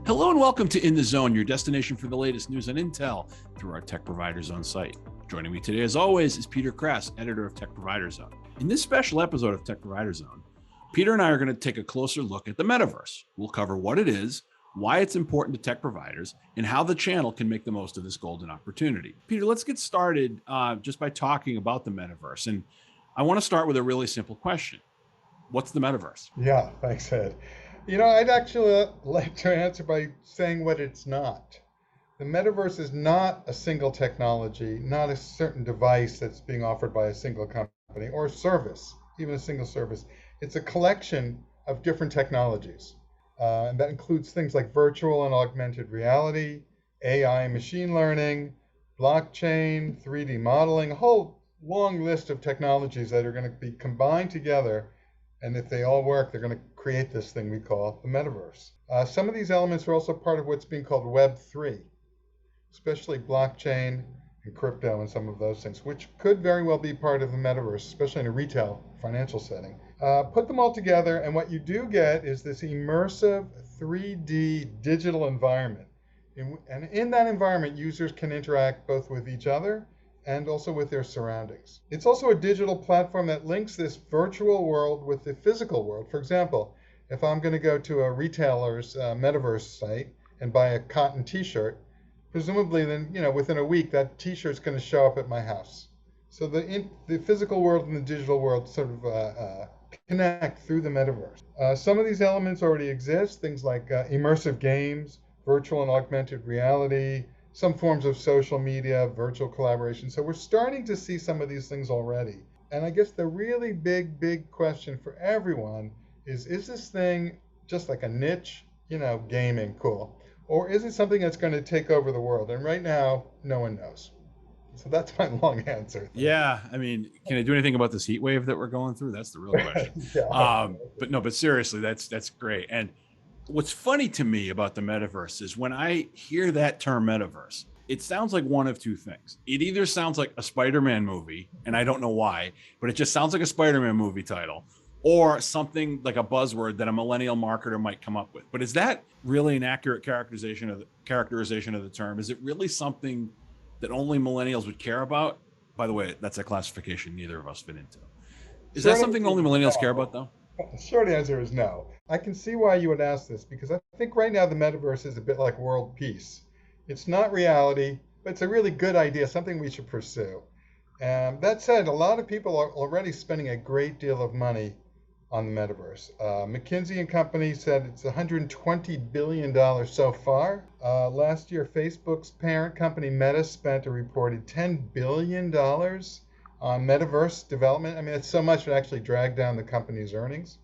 Hello and welcome to In the Zone, your destination for the latest news and intel through our Tech Provider Zone site. Joining me today, as always, is Peter Krass, editor of Tech Provider Zone. In this special episode of Tech Provider Zone, Peter and I are going to take a closer look at the Metaverse. We'll cover what it is, why it's important to tech providers, and how the channel can make the most of this golden opportunity. Peter, let's get started just by talking about the Metaverse. And I want to start with a really simple question. What's the Metaverse? Yeah, thanks, Ed. I'd actually like to answer by saying what it's not. The metaverse is not a single technology, not a certain device that's being offered by a single company or service, even a single service. It's a collection of different technologies. And that includes things like virtual and augmented reality, AI, machine learning, blockchain, 3D modeling, a whole long list of technologies that are going to be combined together. And if they all work, they're going to create this thing we call the metaverse. Some of these elements are also part of what's being called Web3, especially blockchain and crypto and some of those things, which could very well be part of the metaverse, especially in a retail financial setting. Put them all together, and what you do get is this immersive 3D digital environment. And in that environment, users can interact both with each other and also with their surroundings. It's also a digital platform that links this virtual world with the physical world. For example, if I'm going to go to a retailer's metaverse site and buy a cotton t-shirt, presumably then, within a week, that t-shirt's going to show up at my house. So the physical world and the digital world sort of connect through the metaverse. Some of these elements already exist, things like immersive games, virtual and augmented reality, some forms of social media, virtual collaboration. So we're starting to see some of these things already. And I guess the really big question for everyone is this thing just like a niche, gaming, cool? Or is it something that's going to take over the world? And right now, no one knows. So that's my long answer. Yeah, I mean, can I do anything about this heat wave that we're going through? That's the real question. Yeah. But seriously, that's great. And what's funny to me about the metaverse is when I hear that term metaverse, it sounds like one of two things. It either sounds like a Spider-Man movie, and I don't know why, but it just sounds like a Spider-Man movie title, or something like a buzzword that a millennial marketer might come up with. But is that really an accurate characterization of the term? Is it really something that only millennials would care about? By the way, that's a classification neither of us fit into. Is that something only millennials care about, though? The short answer is no. I can see why you would ask this, because I think right now the metaverse is a bit like world peace. It's not reality, but it's a really good idea, something we should pursue. That said, a lot of people are already spending a great deal of money on the metaverse. McKinsey & Company said it's $120 billion so far. Last year, Facebook's parent company Meta spent a reported $10 billion on metaverse development. I mean, it's so much it actually dragged down the company's earnings.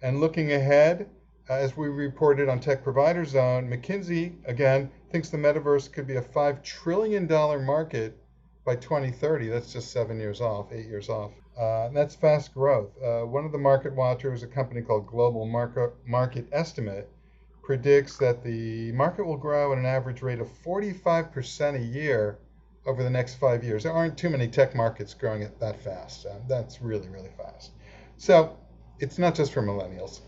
And looking ahead, as we reported on Tech Provider Zone, McKinsey, again, thinks the metaverse could be a $5 trillion market by 2030. That's just 8 years off. And that's fast growth. One of the market watchers, a company called Global Market Estimate, predicts that the market will grow at an average rate of 45% a year over the next 5 years. There aren't too many tech markets growing at that fast. That's really, really fast. So it's not just for millennials.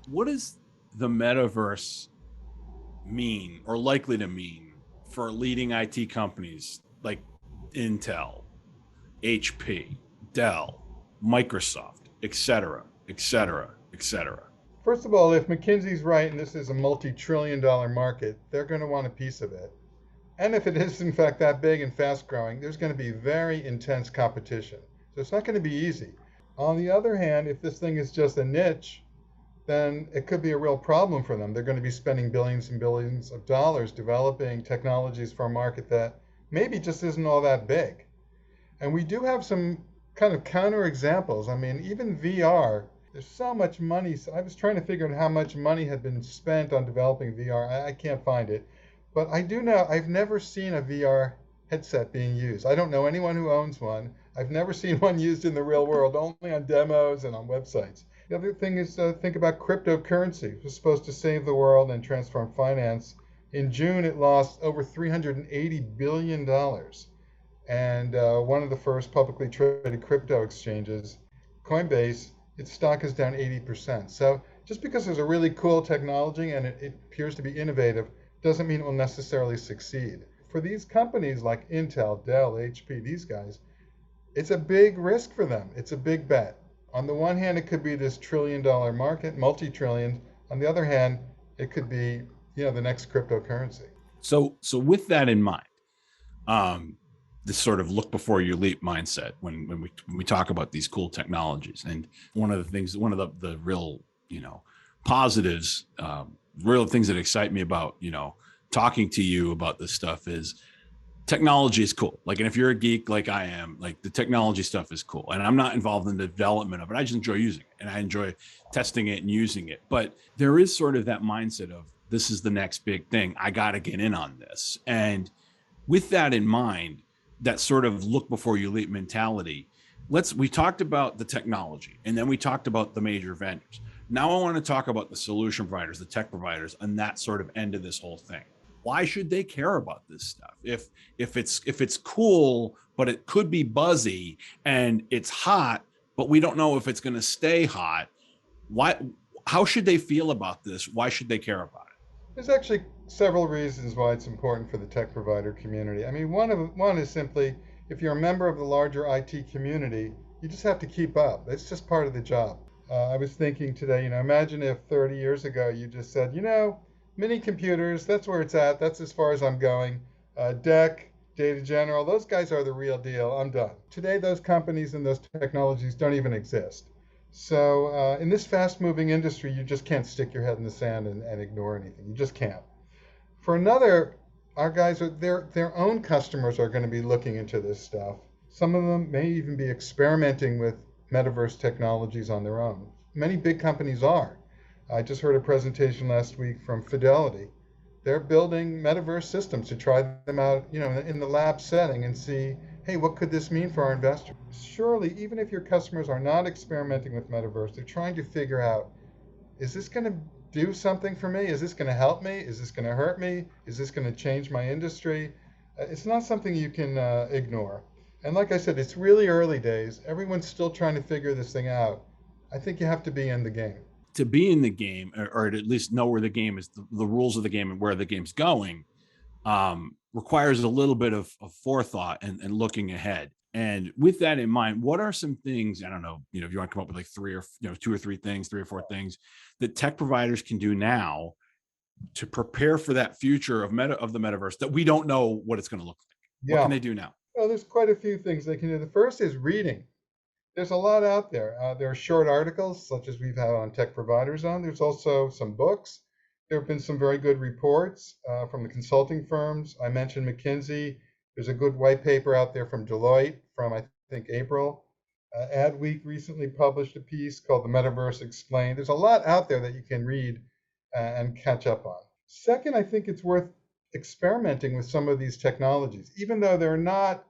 What does the metaverse mean, or likely to mean, for leading IT companies like Intel, HP, Dell, Microsoft, et cetera, et cetera, et cetera? First of all, if McKinsey's right and this is a multi-trillion-dollar market, they're going to want a piece of it. And if it is, in fact, that big and fast growing, there's going to be very intense competition. So it's not going to be easy. On the other hand, if this thing is just a niche, then it could be a real problem for them. They're going to be spending billions and billions of dollars developing technologies for a market that maybe just isn't all that big. And we do have some kind of counter examples. I mean, even VR, there's so much money. I was trying to figure out how much money had been spent on developing VR. I can't find it. But I do know I've never seen a VR headset being used. I don't know anyone who owns one. I've never seen one used in the real world, only on demos and on websites. The other thing is think about cryptocurrency. It was supposed to save the world and transform finance. In June, it lost over $380 billion. And one of the first publicly traded crypto exchanges, Coinbase, its stock is down 80%. So Just because there's a really cool technology and it appears to be innovative doesn't mean it will necessarily succeed. For these companies like Intel, Dell, HP, these guys, it's a big risk for them. It's a big bet. On the one hand, it could be this $1 trillion market, multi-trillion. On the other hand, it could be, the next cryptocurrency. So with that in mind, um, this sort of look before you leap mindset when we talk about these cool technologies, and one of the things, one of the real positives, real things that excite me about talking to you about this stuff is technology is cool. Like, and if you're a geek like I am, like the technology stuff is cool. And I'm not involved in the development of it. I just enjoy using it and I enjoy testing it and using it. But there is sort of that mindset of this is the next big thing. I got to get in on this. And with that in mind, that sort of look before you leap mentality, we talked about the technology and then we talked about the major vendors. Now I want to talk about the solution providers, the tech providers, and that sort of end of this whole thing. Why should they care about this stuff? If it's cool, but it could be buzzy and it's hot, but we don't know if it's going to stay hot. Why? How should they feel about this? Why should they care about it? There's actually several reasons why it's important for the tech provider community. I mean, one is simply if you're a member of the larger IT community, you just have to keep up. It's just part of the job. I was thinking today, imagine if 30 years ago you just said, mini computers, that's where it's at. That's as far as I'm going. DEC, Data General, those guys are the real deal. I'm done. Today, those companies and those technologies don't even exist. So in this fast-moving industry, you just can't stick your head in the sand and ignore anything. You just can't. For another, our guys, their own customers are going to be looking into this stuff. Some of them may even be experimenting with metaverse technologies on their own. Many big companies are. I just heard a presentation last week from Fidelity. They're building metaverse systems to try them out, in the lab setting and see, hey, what could this mean for our investors? Surely, even if your customers are not experimenting with metaverse, they're trying to figure out, is this going to do something for me? Is this going to help me? Is this going to hurt me? Is this going to change my industry? It's not something you can ignore. And like I said, it's really early days. Everyone's still trying to figure this thing out. I think you have to be in the game. To be in the game, or to at least know where the game is, the rules of the game and where the game's going, requires a little bit of forethought and looking ahead. And with that in mind, what are some things, I don't know, if you want to come up with like two or three things, three or four things that tech providers can do now to prepare for that future of the metaverse that we don't know what it's going to look like? What can Yeah. they do now? Well, there's quite a few things they can do. The first is reading. There's a lot out there. There are short articles, such as we've had on Tech Provider Zone. There's also some books. There have been some very good reports from the consulting firms. I mentioned McKinsey. There's a good white paper out there from Deloitte from, I think, April. Adweek recently published a piece called The Metaverse Explained. There's a lot out there that you can read and catch up on. Second, I think it's worth experimenting with some of these technologies. Even though they're not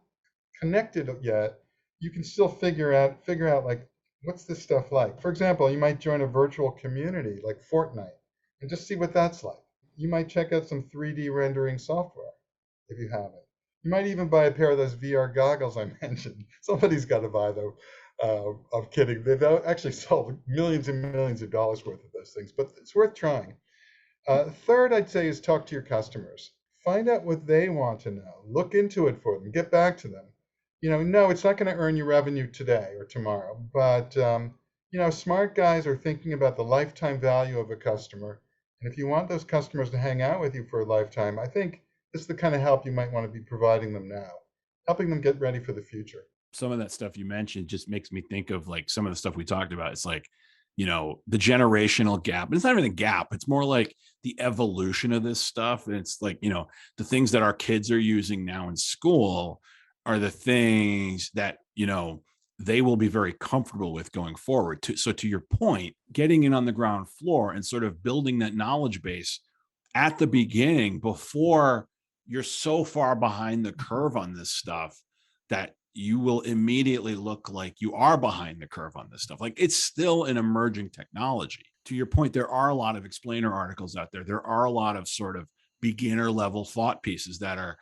connected yet, you can still figure out like, what's this stuff like? For example, you might join a virtual community like Fortnite and just see what that's like. You might check out some 3D rendering software if you have it. You might even buy a pair of those VR goggles I mentioned. Somebody's got to buy them. I'm kidding. They've actually sold millions and millions of dollars worth of those things, but it's worth trying. Third, I'd say, is talk to your customers. Find out what they want to know. Look into it for them. Get back to them. No, it's not going to earn you revenue today or tomorrow, but smart guys are thinking about the lifetime value of a customer. And if you want those customers to hang out with you for a lifetime, I think this is the kind of help you might want to be providing them now, helping them get ready for the future. Some of that stuff you mentioned just makes me think of like some of the stuff we talked about. It's like, the generational gap. And it's not even a gap. It's more like the evolution of this stuff. And it's like, the things that our kids are using now in school are the things that, they will be very comfortable with going forward. So to your point, getting in on the ground floor and sort of building that knowledge base at the beginning before you're so far behind the curve on this stuff that you will immediately look like you are behind the curve on this stuff. Like, it's still an emerging technology. To your point, there are a lot of explainer articles out there. There are a lot of sort of beginner level thought pieces that are,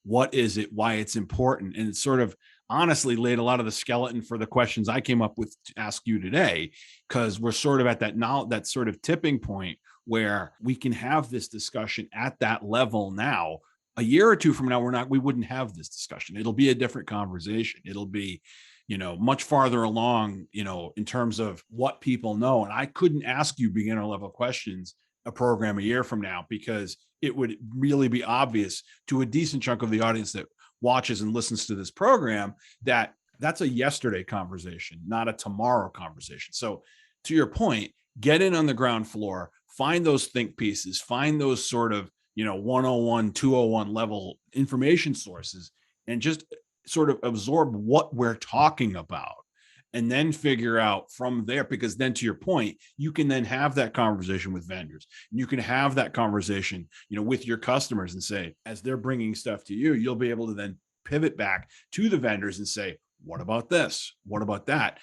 what is it, why it's important. And it's sort of honestly laid a lot of the skeleton for the questions I came up with to ask you today, because we're sort of at that sort of tipping point where we can have this discussion at that level now. A year or two from now, we wouldn't have this discussion. It'll be a different conversation. It'll be, much farther along, in terms of what people know. And I couldn't ask you beginner level questions a program a year from now, because it would really be obvious to a decent chunk of the audience that watches and listens to this program that that's a yesterday conversation, not a tomorrow conversation. So to your point, get in on the ground floor, find those think pieces, find those sort of, 101, 201 level information sources, and just sort of absorb what we're talking about, and then figure out from there, because then to your point, you can then have that conversation with vendors. You can have that conversation, with your customers, and say, as they're bringing stuff to you, you'll be able to then pivot back to the vendors and say, what about this? What about that?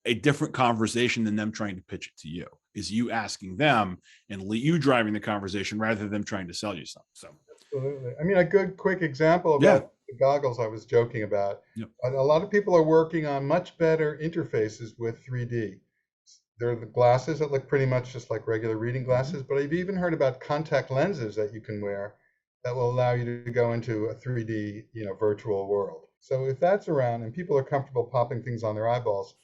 A different conversation than them trying to pitch it to you, is you asking them and you driving the conversation rather than them trying to sell you something. So Absolutely. I mean, a good quick example about the goggles I was joking about. Yep. A lot of people are working on much better interfaces with 3D. There are the glasses that look pretty much just like regular reading glasses, but I've even heard about contact lenses that you can wear that will allow you to go into a 3D, virtual world. So if that's around and people are comfortable popping things on their eyeballs,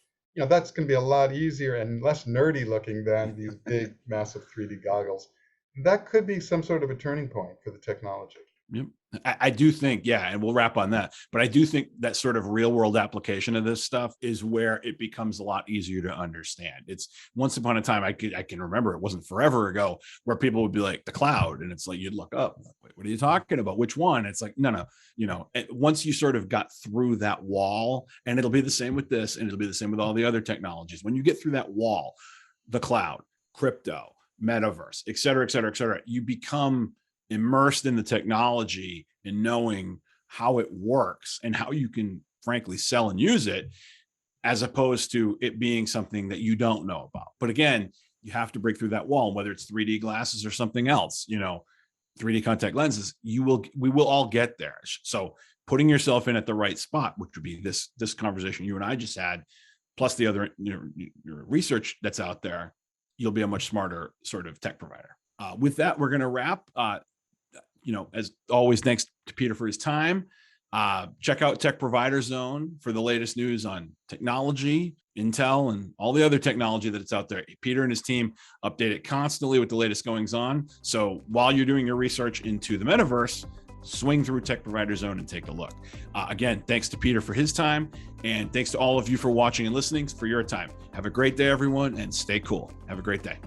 that's going to be a lot easier and less nerdy looking than these big, massive 3D goggles. That could be some sort of a turning point for the technology. Yep. I do think, and we'll wrap on that, but I do think that sort of real world application of this stuff is where it becomes a lot easier to understand. It's once upon a time, I can remember, it wasn't forever ago, where people would be like, the cloud. And it's like, you'd look up, like, wait, what are you talking about? Which one? It's like, no. Once you sort of got through that wall, and it'll be the same with this, and it'll be the same with all the other technologies. When you get through that wall, the cloud, crypto, metaverse, et cetera, you become immersed in the technology and knowing how it works and how you can frankly sell and use it, as opposed to it being something that you don't know about. But again, you have to break through that wall, whether it's 3D glasses or something else, 3D contact lenses, we will all get there. So putting yourself in at the right spot, which would be this conversation you and I just had, plus the other, your research that's out there, you'll be a much smarter sort of tech provider. With that, we're going to wrap. As always, thanks to Peter for his time. Check out Tech Provider Zone for the latest news on technology, Intel, and all the other technology that's out there. Peter and his team update it constantly with the latest goings on. So while you're doing your research into the metaverse, swing through Tech Provider Zone and take a look. Again, thanks to Peter for his time, and thanks to all of you for watching and listening, for your time. Have a great day, everyone, and stay cool. Have a great day.